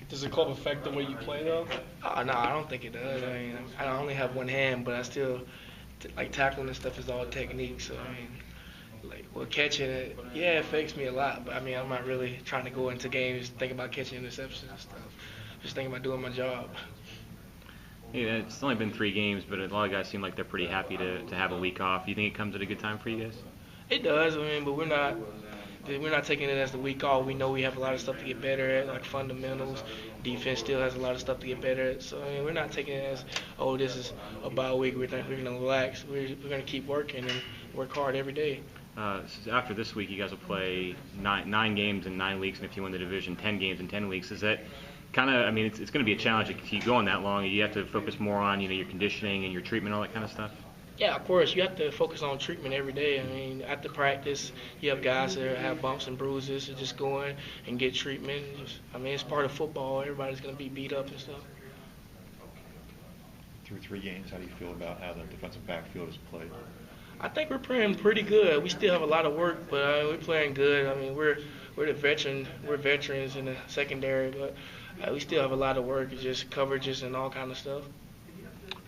Does the club affect the way you play though? No, I don't think it does. I mean, I only have one hand, but I still like tackling and stuff is all technique. So I mean, like well, catching it, yeah, it affects me a lot. But I mean, I'm not really trying to go into games thinking about catching interceptions and stuff. Just thinking about doing my job. Yeah, it's only been 3 games, but a lot of guys seem like they're pretty happy to have a week off. You think it comes at a good time for you guys? It does. I mean, but we're not taking it as the week off. We know we have a lot of stuff to get better at, like fundamentals. Defense still has a lot of stuff to get better at. So I mean, we're not taking it as, oh, this is a bye week. We're going to relax. We're going to keep working and work hard every day. So after this week, you guys will play nine games in 9 weeks, and if you win the division, 10 games in 10 weeks. Is that kind of? I mean, it's going to be a challenge if you go on that long. You have to focus more on your conditioning and your treatment, all that kind of stuff. Yeah, of course. You have to focus on treatment every day. I mean, after practice, you have guys that have bumps and bruises, so just go in and get treatment. I mean, it's part of football. Everybody's going to be beat up and stuff. Through 3 games, how do you feel about how the defensive backfield is played? I think we're playing pretty good. We still have a lot of work, but we're playing good. I mean, we're veterans in the secondary, but we still have a lot of work. It's just coverages and all kind of stuff.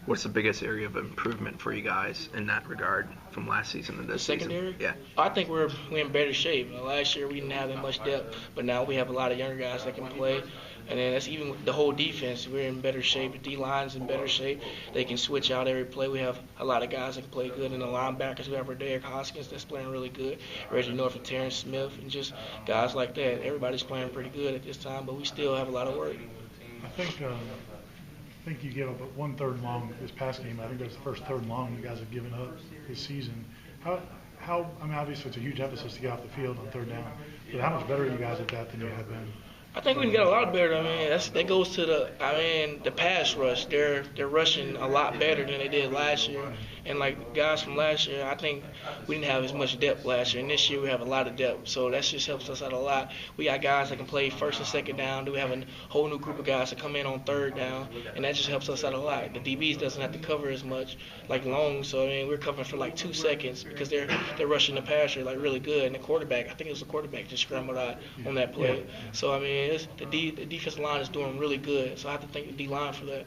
What's the biggest area of improvement for you guys in that regard from last season to this season? Secondary? Yeah. I think we're in better shape. Last year we didn't have that much depth, but now we have a lot of younger guys that can play. And then that's even the whole defense. We're in better shape. The D-line's in better shape. They can switch out every play. We have a lot of guys that can play good. And the linebackers, we have Derek Hoskins that's playing really good. Reggie North and Terrence Smith and just guys like that. Everybody's playing pretty good at this time, but we still have a lot of work. I think you gave up 1 3rd and long this past game. I think that's the first 3rd and long you guys have given up this season. I mean, obviously it's a huge emphasis to get off the field on 3rd down, but how much better are you guys at that than you have been? I think we can get a lot better. I mean, that goes to the pass rush. They're rushing a lot better than they did last year. And like guys from last year, I think we didn't have as much depth last year. And this year we have a lot of depth. So that just helps us out a lot. We got guys that can play 1st and 2nd down. We have a whole new group of guys that come in on 3rd down, and that just helps us out a lot. The DBs doesn't have to cover as much like long. So I mean, we're covering for like 2 seconds because they're rushing the passer like really good. And the quarterback, I think it was the quarterback, just scrambled out on that play. So I mean, the defensive line is doing really good, so I have to thank the D-line for that.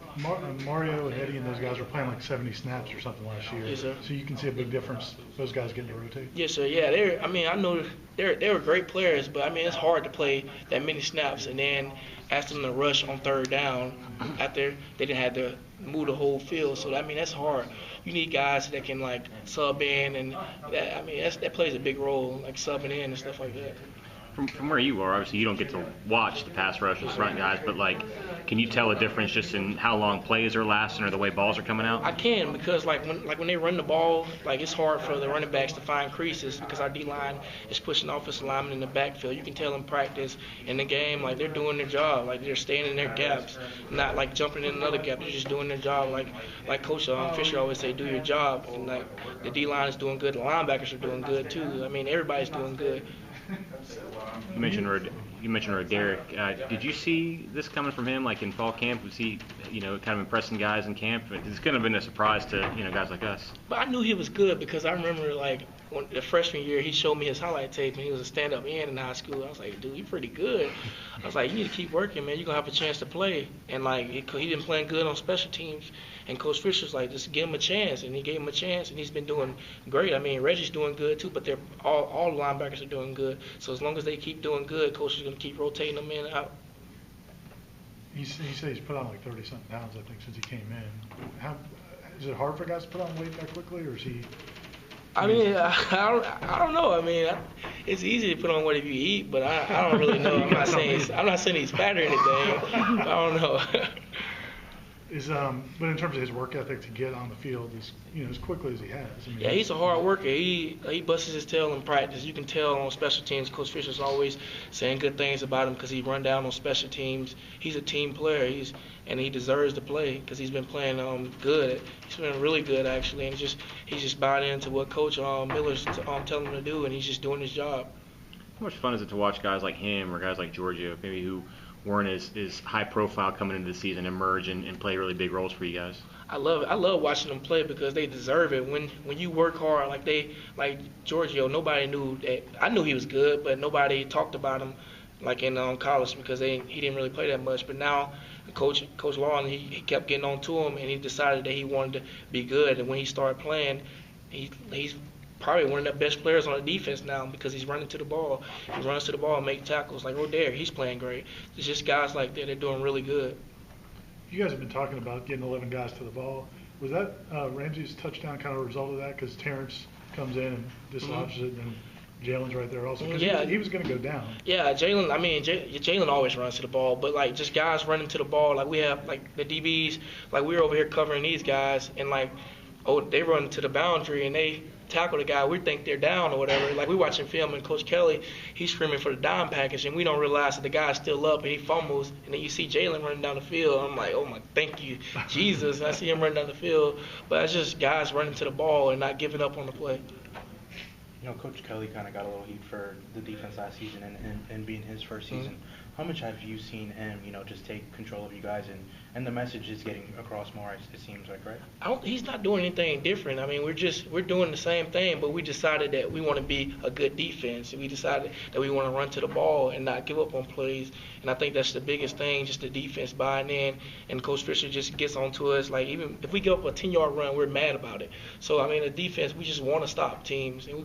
Mario and Eddie and those guys were playing like 70 snaps or something last year. Yes, sir. So you can see a big difference, those guys getting to rotate. Yes, sir. Yeah, I know they were great players, but I mean it's hard to play that many snaps and then ask them to rush on 3rd down after they didn't have to move the whole field. So I mean that's hard. You need guys that can like sub in, and that plays a big role, like subbing in and stuff like that. From where you are, obviously you don't get to watch the pass rush and front guys, but like, can you tell a difference just in how long plays are lasting or the way balls are coming out? I can, because when they run the ball, like it's hard for the running backs to find creases because our D-line is pushing offensive linemen in the backfield. You can tell in practice, in the game, like they're doing their job, like they're staying in their gaps, not like jumping in another gap. They're just doing their job, like Coach Fisher always say, do your job. And like the D-line is doing good, the linebackers are doing good too. I mean everybody's doing good. You mentioned Roderick. Did you see this coming from him, like in fall camp? Was he, kind of impressing guys in camp? It's kind of been a surprise to, guys like us. But I knew he was good because I remember, like, the freshman year, he showed me his highlight tape, and he was a stand-up end in high school. I was like, dude, you're pretty good. I was like, you need to keep working, man. You're going to have a chance to play. And, like, he didn't play good on special teams. And Coach Fisher's like, just give him a chance. And he gave him a chance, and he's been doing great. I mean, Reggie's doing good, too, but all the linebackers are doing good. So as long as they keep doing good, Coach is going to keep rotating them in and out. He said he's put on like 30-something pounds, I think, since he came in. Is it hard for guys to put on weight that quickly, or is he... I mean, I don't know. I mean, it's easy to put on weight if you eat, but I don't really know. I'm not saying he's fat or anything. I don't know. But in terms of his work ethic to get on the field as quickly as he has. I mean, yeah, he's a hard worker. He busts his tail in practice. You can tell on special teams. Coach Fisher's always saying good things about him because he run down on special teams. He's a team player. And he deserves to play because he's been playing good. He's been really good actually, and he's just bought into what Coach Miller's telling him to do, and he's just doing his job. How much fun is it to watch guys like him or guys like Giorgio, maybe who weren't as high profile coming into the season, emerge and play really big roles for you guys? I love watching them play because they deserve it. When you work hard, like Giorgio, nobody knew that. I knew he was good, but nobody talked about him like in college, because he didn't really play that much. But now, Coach Law, he kept getting on to him, and he decided that he wanted to be good. And when he started playing, he's probably one of the best players on the defense now because he's running to the ball. He runs to the ball and makes tackles. Like Rodaire, he's playing great. It's just guys like that. They're doing really good. You guys have been talking about getting 11 guys to the ball. Was that Ramsey's touchdown kind of a result of that? Because Terrence comes in and dislodges it, and then Jalen's right there also. Because Yeah. he was going to go down. Yeah, Jalen. I mean, Jalen always runs to the ball, but like just guys running to the ball. Like we have like the DBs. Like we're over here covering these guys, and like they run to the boundary and they tackle the guy. We think they're down or whatever. Like we're watching film and Coach Kelly, he's screaming for the dime package, and we don't realize that the guy's still up and he fumbles, and then you see Jalen running down the field. I'm like, oh my, thank you, Jesus. I see him running down the field, but it's just guys running to the ball and not giving up on the play. You know, Coach Kelly kind of got a little heat for the defense last season and being his first season. How much have you seen him, just take control of you guys and the message is getting across more, it seems like, right? He's not doing anything different. I mean, we're doing the same thing, but we decided that we want to be a good defense. We decided that we want to run to the ball and not give up on plays. And I think that's the biggest thing, just the defense buying in. And Coach Fisher just gets onto us. Like, even if we give up a 10-yard run, we're mad about it. So, I mean, the defense, we just want to stop teams. And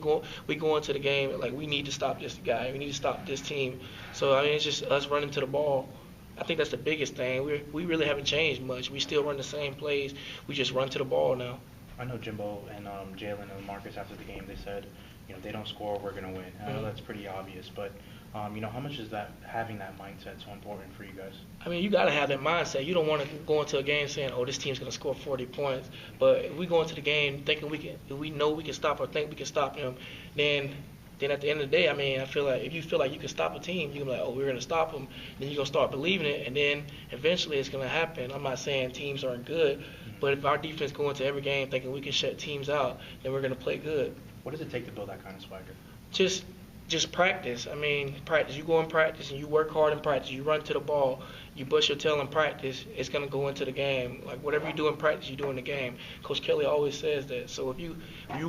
we go into the game like, we need to stop this guy. We need to stop this team. So, I mean, it's just us running to the ball. I think that's the biggest thing. We really haven't changed much. We still run the same plays. We just run to the ball now. I know Jimbo and Jalen and Marcus after the game, they said, they don't score, we're going to win. I know that's pretty obvious, but, how much is that having that mindset so important for you guys? I mean, you got to have that mindset. You don't want to go into a game saying, oh, this team's going to score 40 points. But if we go into the game thinking if we know we can stop or think we can stop them, then at the end of the day, I mean, I feel like if you feel like you can stop a team, you're going to be like, oh, we're going to stop them. Then you're going to start believing it, and then eventually it's going to happen. I'm not saying teams aren't good, but if our defense go into every game thinking we can shut teams out, then we're going to play good. What does it take to build that kind of swagger? Just practice. I mean, practice. You go in practice and you work hard in practice. You run to the ball. You bust your tail in practice. It's going to go into the game. Like, whatever you do in practice, you do in the game. Coach Kelly always says that. So if you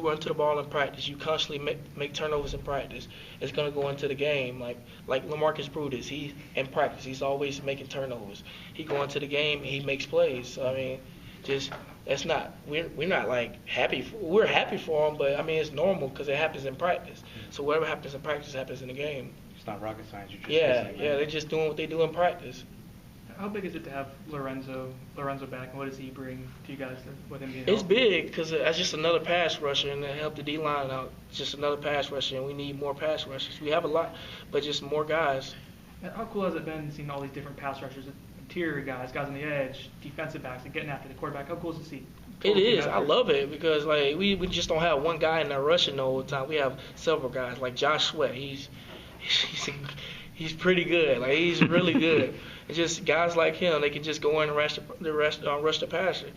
run to the ball in practice, you constantly make turnovers in practice, it's going to go into the game. Like LaMarcus Brutus, he in practice, he's always making turnovers. He go into the game, he makes plays. So, I mean, we're not like happy. We're happy for him, but I mean, it's normal because it happens in practice. So whatever happens in practice happens in the game. It's not rocket science. You just They're just doing what they do in practice. How big is it to have Lorenzo back, and what does he bring to you guys with him being It's healthy? big because that's just another pass rusher, and to help the D-line out, it's just another pass rusher, and we need more pass rushers. We have a lot, but just more guys. And how cool has it been seeing all these different pass rushers, interior guys on the edge, defensive backs, and getting after the quarterback? How cool is it to see? It is. I love it because like we just don't have one guy in there rushing the whole time. We have several guys. Like Josh Sweat, he's pretty good. Like he's really good. It's just guys like him. They can just go in and rush the passer.